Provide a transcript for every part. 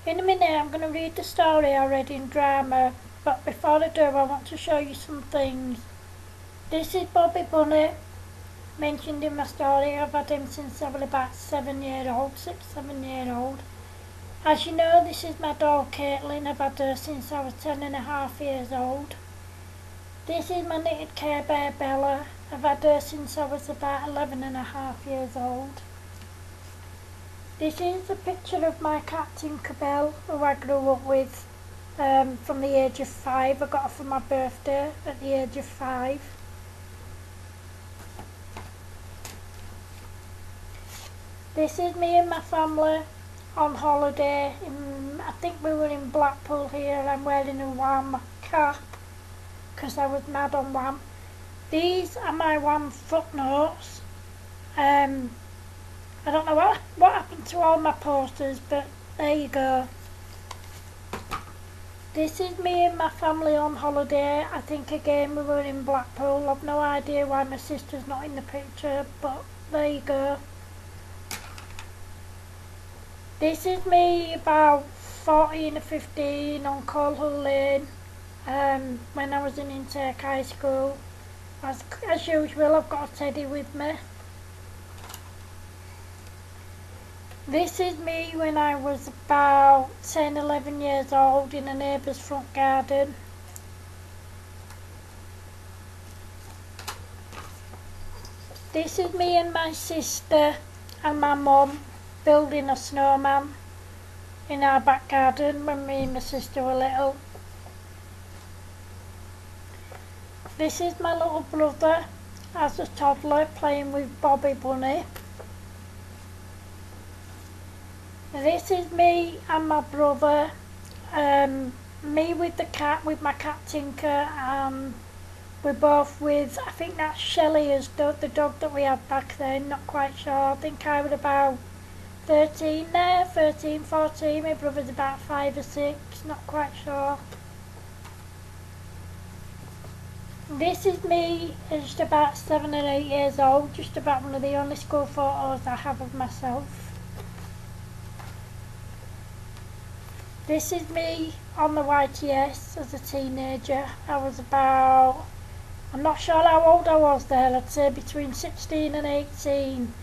In a minute I'm going to read the story I read in drama, but before I do I want to show you some things. This is Bobby Bunny, mentioned in my story. I've had him since I was about 6, 7 year old. As you know, this is my doll Caitlin. I've had her since I was 10.5 years old. This is my knitted Care Bear Bella. I've had her since I was about 11.5 years old. This is a picture of my cat Tinkerbell, who I grew up with from the age of 5. I got her for my birthday at the age of 5. This is me and my family on holiday. I think we were in Blackpool here. I'm wearing a Wham cap because I was mad on Wham. These are my Wham footnotes. I don't know what happened to all my posters, but there you go. This is me and my family on holiday. I think again we were in Blackpool. I've no idea why my sister's not in the picture, but there you go. This is me about 14 or 15 on Colhill Lane when I was in Intake High School. As usual, I've got a teddy with me. This is me when I was about 10, 11 years old in a neighbour's front garden. This is me and my sister and my mum building a snowman in our back garden when me and my sister were little. This is my little brother as a toddler playing with Bobby Bunny. This is me and my brother, me with the cat, with my cat Tinker, and we're both with, I think that's Shelley, the dog that we had back then, not quite sure. I think I was about 13, 14, my brother's about 5 or 6, not quite sure. This is me just about 7 or 8 years old, just about one of the only school photos I have of myself. This is me on the YTS as a teenager. I was about, I'm not sure how old I was there, I'd say between 16 and 18.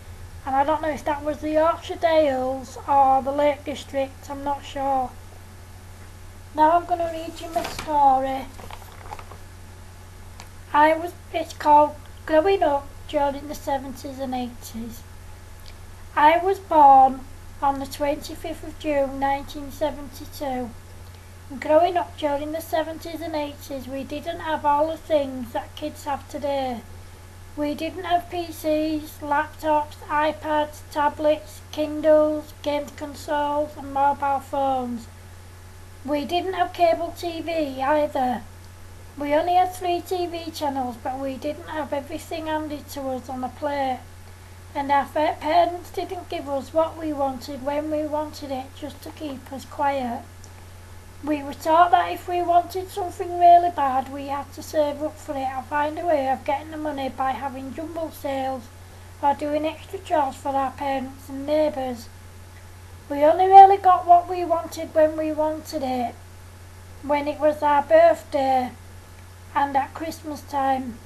And I don't know if that was the Yorkshire Dales or the Lake District, I'm not sure. Now I'm going to read you my story. It's called Growing Up During the 70s and 80s. I was born on the 25th of June 1972. Growing up during the 70s and 80s, we didn't have all the things that kids have today. We didn't have PCs, laptops, iPads, tablets, Kindles, game consoles and mobile phones. We didn't have cable TV either. We only had 3 TV channels, but we didn't have everything handed to us on a plate. And our parents didn't give us what we wanted when we wanted it, just to keep us quiet. We were taught that if we wanted something really bad, we had to save up for it or find a way of getting the money by having jumble sales or doing extra chores for our parents and neighbours. We only really got what we wanted when we wanted it, when it was our birthday and at Christmas time.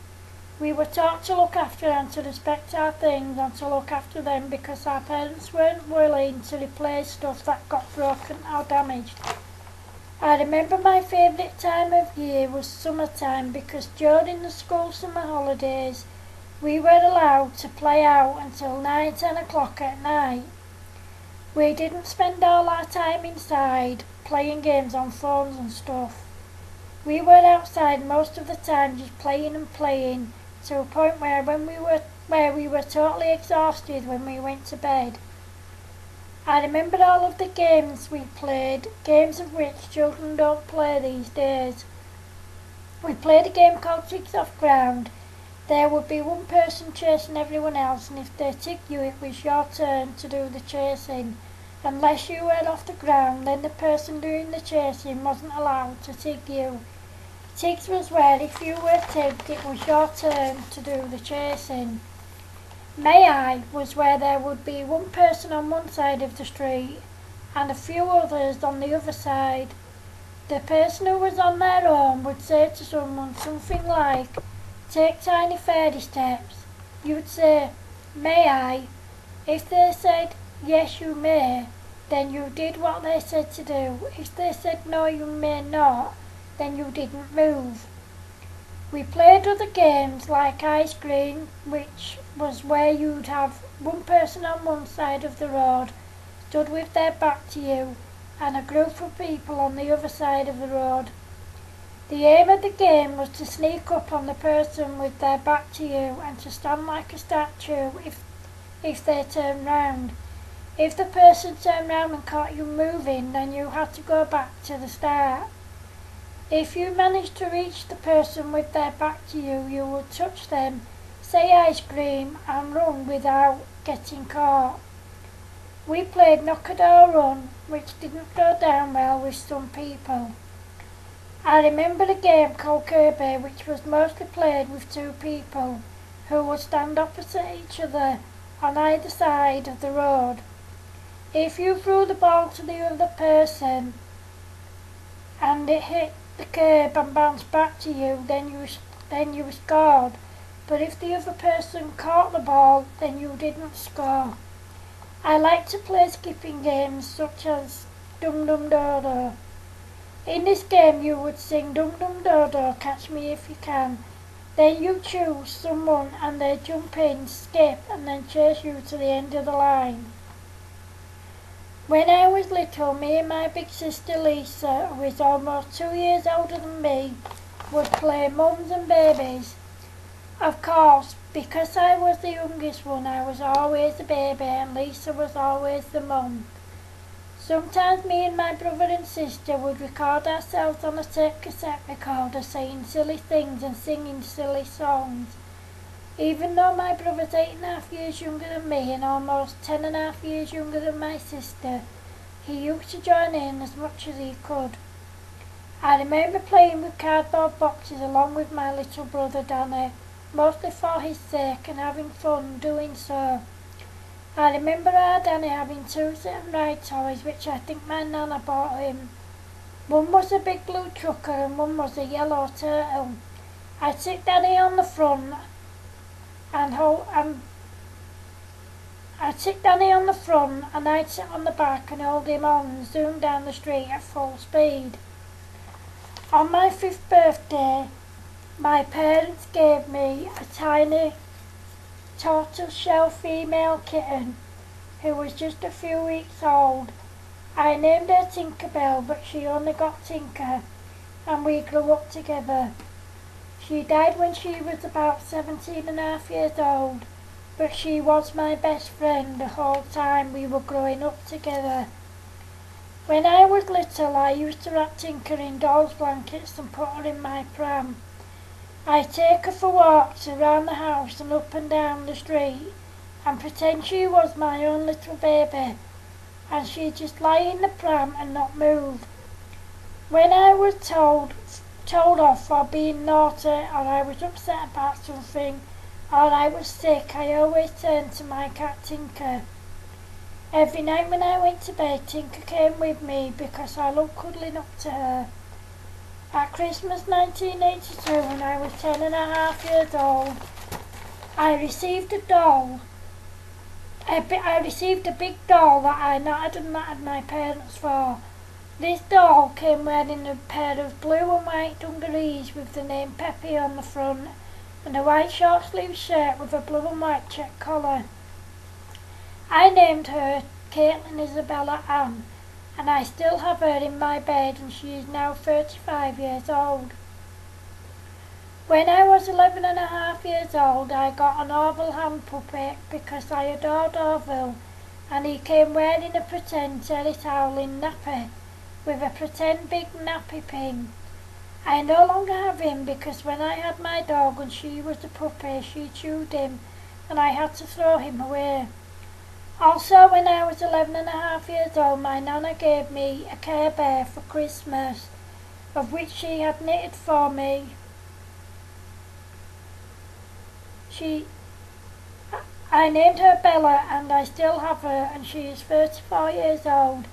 We were taught to look after and to respect our things and to look after them because our parents weren't willing to replace stuff that got broken or damaged. I remember my favourite time of year was summertime because during the school summer holidays we were allowed to play out until 9, 10 o'clock at night. We didn't spend all our time inside playing games on phones and stuff. We were outside most of the time just playing and playing, to a point where we were totally exhausted when we went to bed. I remember all of the games we played, games of which children don't play these days. We played a game called Ticks Off Ground. There would be one person chasing everyone else, and if they ticked you it was your turn to do the chasing. Unless you were off the ground, then the person doing the chasing wasn't allowed to tick you. Ticks was where if you were ticked it was your turn to do the chasing. May I was where there would be one person on one side of the street and a few others on the other side. The person who was on their own would say to someone something like, "Take tiny fairy steps." You would say, "May I?" If they said, "Yes, you may," then you did what they said to do. If they said, "No, you may not," then you didn't move. We played other games like ice cream, which was where you'd have one person on one side of the road, stood with their back to you, and a group of people on the other side of the road. The aim of the game was to sneak up on the person with their back to you and to stand like a statue if they turned round. If the person turned round and caught you moving, then you had to go back to the start. If you managed to reach the person with their back to you, you would touch them, say ice cream, and run without getting caught. We played knock-a-door run, which didn't go down well with some people. I remember a game called Kirby, which was mostly played with two people, who would stand opposite each other on either side of the road. If you threw the ball to the other person and it hit the curb and bounced back to you, then you scored. But if the other person caught the ball, then you didn't score. I like to play skipping games such as Dum Dum Dodo. In this game you would sing Dum Dum Dodo, catch me if you can. Then you choose someone and they jump in, skip, and then chase you to the end of the line. When I was little, me and my big sister Lisa, who is almost 2 years older than me, would play mums and babies. Of course, because I was the youngest one, I was always the baby and Lisa was always the mum. Sometimes me and my brother and sister would record ourselves on a tape cassette recorder saying silly things and singing silly songs. Even though my brother's 8.5 years younger than me and almost 10.5 years younger than my sister, he used to join in as much as he could. I remember playing with cardboard boxes along with my little brother Danny, mostly for his sake and having fun doing so. I remember our Danny having two sit and ride toys which I think my nana bought him. One was a big blue trucker and one was a yellow turtle. I'd sit Danny on the front and I'd sit on the back and hold him on and zoom down the street at full speed. On my 5th birthday, my parents gave me a tiny tortoiseshell female kitten who was just a few weeks old. I named her Tinkerbell, but she only got Tinker, and we grew up together. She died when she was about 17.5 years old, but she was my best friend the whole time we were growing up together. When I was little, I used to wrap Tinker in doll's blankets and put her in my pram. I'd take her for walks around the house and up and down the street and pretend she was my own little baby, and she'd just lie in the pram and not move. When I was told off for being naughty, or I was upset about something, or I was sick, I always turned to my cat Tinker. Every night when I went to bed, Tinker came with me because I loved cuddling up to her. At Christmas 1982, when I was 10.5 years old, I received a doll. I received a big doll that I nattered my parents for. This doll came wearing a pair of blue and white dungarees with the name Peppy on the front and a white short sleeve shirt with a blue and white check collar. I named her Caitlin Isabella Ann, and I still have her in my bed, and she is now 35 years old. When I was 11.5 years old, I got an Orville hand puppet because I adored Orville, and he came wearing a pretend Terry Howling nappy with a pretend big nappy pin. I no longer have him because when I had my dog and she was a puppy, she chewed him and I had to throw him away. Also, when I was 11.5 years old, my nana gave me a Care Bear for Christmas, of which she had knitted for me. I named her Bella and I still have her, and she is 34 years old.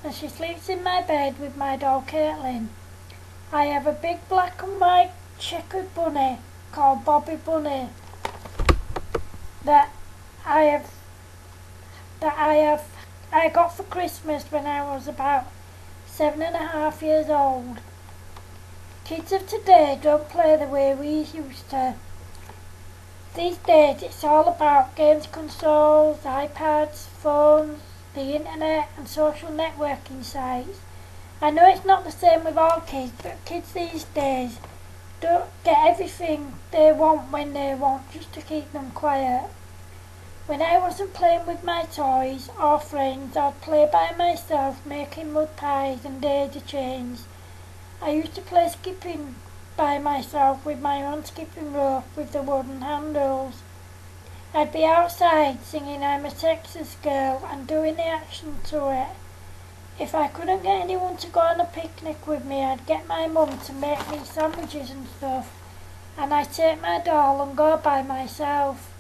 and she sleeps in my bed with my doll Caitlin. I have a big black and white checkered bunny called Bobby Bunny that I got for Christmas when I was about 7.5 years old. Kids of today don't play the way we used to. These days it's all about games consoles, iPads, phones, the internet and social networking sites. I know it's not the same with all kids, but kids these days don't get everything they want when they want just to keep them quiet. When I wasn't playing with my toys or friends, I'd play by myself making mud pies and daisy chains. I used to play skipping by myself with my own skipping rope with the wooden handles. I'd be outside singing I'm a Texas girl and doing the action to it. If I couldn't get anyone to go on a picnic with me, I'd get my mum to make me sandwiches and stuff, and I'd take my doll and go by myself.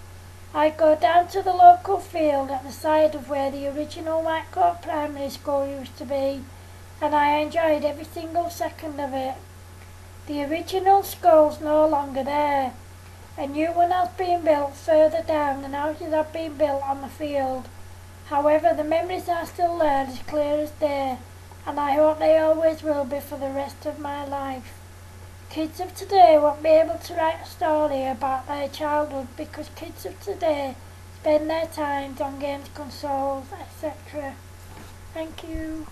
I'd go down to the local field at the side of where the original Whitecoat Primary School used to be, and I enjoyed every single second of it. The original school's no longer there. A new one has been built further down and houses have been built on the field. However, the memories are still there as clear as day, and I hope they always will be for the rest of my life. Kids of today won't be able to write a story about their childhood because kids of today spend their time on games consoles, etc. Thank you.